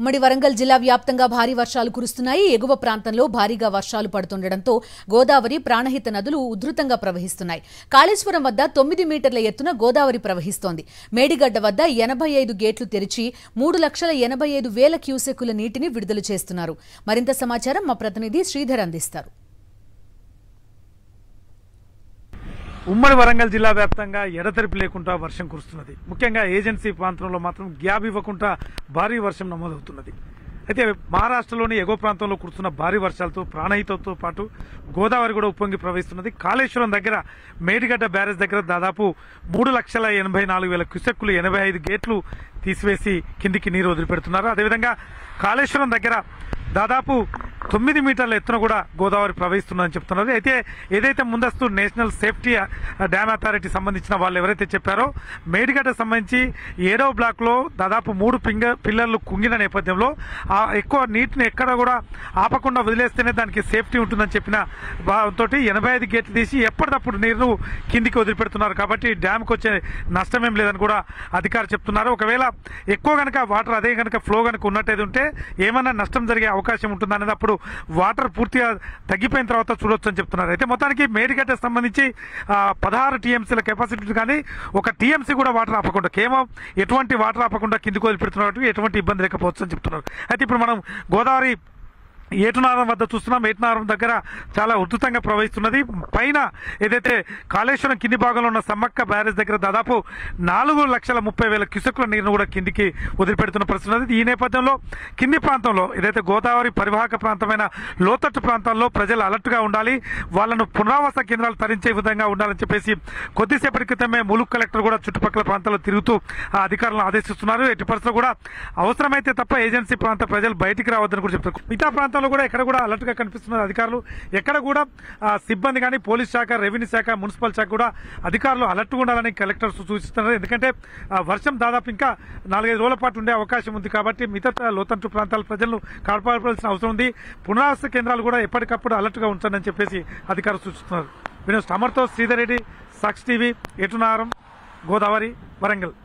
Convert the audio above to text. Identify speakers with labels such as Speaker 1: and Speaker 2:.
Speaker 1: ఉమ్మడి వరంగల్ జిల్లా వ్యాప్తంగా భారీ వర్షాలు కురుస్తున్నాయి. ఎగువ ప్రాంతంలో భారీగా వర్షాలు పడుతుండటంతో గోదావరి, ప్రాణహిత నదులు ఉధృతంగా ప్రవహిస్తున్నాయి. కాళేశ్వరం వద్ద 9 మీటర్ల ఎత్తున గోదావరి ప్రవహిస్తోంది. మేడిగడ్డ వద్ద 85 గేట్లు తెరిచి 3,85,000 క్యూసెక్కుల నీటిని విడుదల చేస్తున్నారు. మరింత సమాచారం మా ప్రతినిధి శ్రీధర్ అందిస్తారు.
Speaker 2: ఉమ్మడి వరంగల్ జిల్లా వ్యాప్తంగా ఎడతెరిపి లేకుండా వర్షం కురుస్తున్నది. ముఖ్యంగా ఏజెన్సీ ప్రాంతంలో మాత్రం గ్యాప్ ఇవ్వకుండా భారీ వర్షం నమోదవుతున్నది. అయితే మహారాష్ట్రలోని ఎగువ ప్రాంతంలో కురుస్తున్న భారీ వర్షాలతో ప్రాణహితతో పాటు గోదావరి కూడా ఉప్పొంగి ప్రవహిస్తున్నది. కాళేశ్వరం దగ్గర మేడిగడ్డ బ్యారేజ్ దగ్గర దాదాపు 3,84,000 క్యూసెక్కులు 85 గేట్లు తీసివేసి కిందికి నీరు వదిలిపెడుతున్నారు. అదేవిధంగా కాళేశ్వరం దగ్గర దాదాపు 9 మీటర్ల ఎత్తున కూడా గోదావరి ప్రవహిస్తుందని చెప్తున్నారు. అయితే ఏదైతే ముందస్తు నేషనల్ సేఫ్టీ డ్యామ్ అథారిటీ సంబంధించిన వాళ్ళు ఎవరైతే చెప్పారో మేడిగడ్డ సంబంధించి 7వ బ్లాక్ లో దాదాపు 3 పిల్లర్లు కుంగిన నేపథ్యంలో ఎక్కువ నీటిని ఎక్కడ కూడా ఆపకుండా వదిలేస్తేనే దానికి సేఫ్టీ ఉంటుందని చెప్పిన భావంతో 85 గేట్లు తీసి ఎప్పటికప్పుడు నీరు కిందికి వదిలిపెడుతున్నారు. కాబట్టి డ్యామ్కి వచ్చే నష్టమేం లేదని కూడా అధికారులు చెప్తున్నారు. ఒకవేళ ఎక్కువ గనక వాటర్ అదే గనక ఫ్లో గనక ఉన్నట్టయితే ఉంటే ఏమన్నా నష్టం జరిగే అవకాశం ఉంటుందనేది అప్పుడు వాటర్ పూర్తిగా తగ్గిపోయిన తర్వాత చూడొచ్చు అని చెప్తున్నారు. అయితే మొత్తానికి మేడిగడ్డ సంబంధించి 16 టీఎంసీల కెపాసిటీ కానీ 1 టీఎంసీ కూడా వాటర్ ఆపకుండా కేవలం ఎటువంటి వాటర్ ఆపకుండా కిందికి వదిలిపెడుతున్నట్టు ఎటువంటి ఇబ్బంది లేకపోవచ్చు అని చెప్తున్నారు. అయితే ఇప్పుడు మనం గోదావరి ఏటునారం వద్ద చూస్తున్నాం. ఏటునారం దగ్గర చాలా ఉధృతంగా ప్రవహిస్తున్నది. పైన ఏదైతే కాళేశ్వరం కింది భాగంలో ఉన్న సమ్మక్క బ్యారేజ్ దగ్గర దాదాపు 4,30,000 క్యూసెక్కుల నీరును కూడా కిందికి వదిలిపెడుతున్న పరిస్థితి ఉన్నది. ఈ నేపథ్యంలో కింది ప్రాంతంలో ఏదైతే గోదావరి పరివాహక ప్రాంతమైన లోతట్టు ప్రాంతాల్లో ప్రజలు అలర్ట్ గా ఉండాలి, వాళ్లను పునరావాస కేంద్రాలు తరించే విధంగా ఉండాలని చెప్పేసి కొద్దిసేపటి క్రితమే ములుగు కలెక్టర్ కూడా చుట్టుపక్కల ప్రాంతాల్లో తిరుగుతూ ఆ అధికారులను ఆదేశిస్తున్నారు. ఎట్టి పరిస్థితుల్లో కూడా అవసరమైతే తప్ప ఏజెన్సీ ప్రాంత ప్రజలు బయటికి రావద్దని కూడా చెప్తారు. మిగతా ప్రాంతాల్లో కూడా ఎక్కడ కూడా అలర్ట్ గా కనిపిస్తున్నారు అధికారులు. ఎక్కడ కూడా సిబ్బంది కానీ పోలీస్ శాఖ, రెవెన్యూ శాఖ, మున్సిపల్ శాఖ కూడా అధికారులు అలర్ట్ గా ఉండాలని కలెక్టర్ సూచిస్తున్నారు. ఎందుకంటే వర్షం దాదాపు ఇంకా 4-5 రోజుల పాటు ఉండే అవకాశం ఉంది. కాబట్టి మిగతా లోతట్టు ప్రాంతాల ప్రజలను కాపాడాల్సిన అవసరం ఉంది. పునరావాస కేంద్రాలు కూడా ఎప్పటికప్పుడు అలర్ట్ గా ఉంచాలని చెప్పేసి అధికారులు సూచిస్తున్నారు. వినోద్ అమర్తో శ్రీధర్ రెడ్డి, సాక్షి టీవీ, ఏటునారం, గోదావరి, వరంగల్.